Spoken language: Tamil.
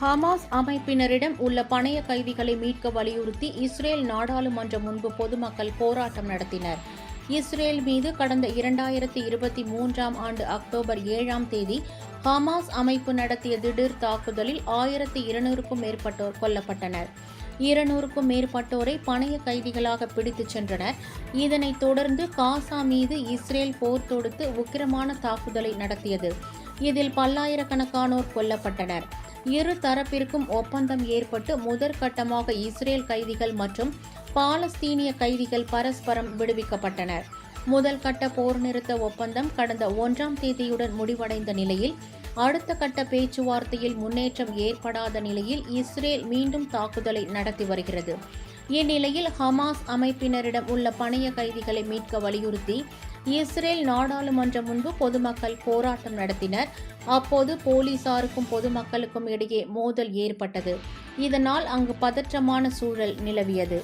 ஹமாஸ் அமைப்பினரிடம் உள்ள பணைய கைதிகளை மீட்க வலியுறுத்தி இஸ்ரேல் நாடாளுமன்றம் முன்பு பொதுமக்கள் போராட்டம் நடத்தினர். இஸ்ரேல் மீது கடந்த 2023ஆம் ஆண்டு அக்டோபர் 7ஆம் தேதி ஹமாஸ் அமைப்பு நடத்திய திடீர் தாக்குதலில் 1200க்கும் மேற்பட்டோர் கொல்லப்பட்டனர். 200க்கும் மேற்பட்டோரை பணைய கைதிகளாக பிடித்துச் சென்றனர். இதனைத் தொடர்ந்து காசா மீது இஸ்ரேல் போர் தொடுத்து உக்கிரமான தாக்குதலை நடத்தியது. இதில் பல்லாயிரக்கணக்கானோர் கொல்லப்பட்டனர். இரு தரப்பிற்கும் ஒப்பந்தம் ஏற்பட்டு முதற்கட்டமாக இஸ்ரேல் கைதிகள் மற்றும் பாலஸ்தீனிய கைதிகள் பரஸ்பரம் விடுவிக்கப்பட்டனர். முதல் கட்ட போர் நிறுத்த ஒப்பந்தம் கடந்த 1ஆம் தேதியுடன் முடிவடைந்த நிலையில் அடுத்த கட்ட பேச்சுவார்த்தையில் முன்னேற்றம் ஏற்படாத நிலையில் இஸ்ரேல் மீண்டும் தாக்குதலை நடத்தி வருகிறது. இந்நிலையில் ஹமாஸ் அமைப்பினரிடம் உள்ள பணைய கைதிகளை மீட்க வலியுறுத்தி இஸ்ரேல் நாடாளுமன்றம் முன்பு பொதுமக்கள் போராட்டம் நடத்தினர். அப்போது போலீசாருக்கும் பொதுமக்களுக்கும் இடையே மோதல் ஏற்பட்டது. இதனால் அங்கு பதற்றமான சூழல் நிலவியது.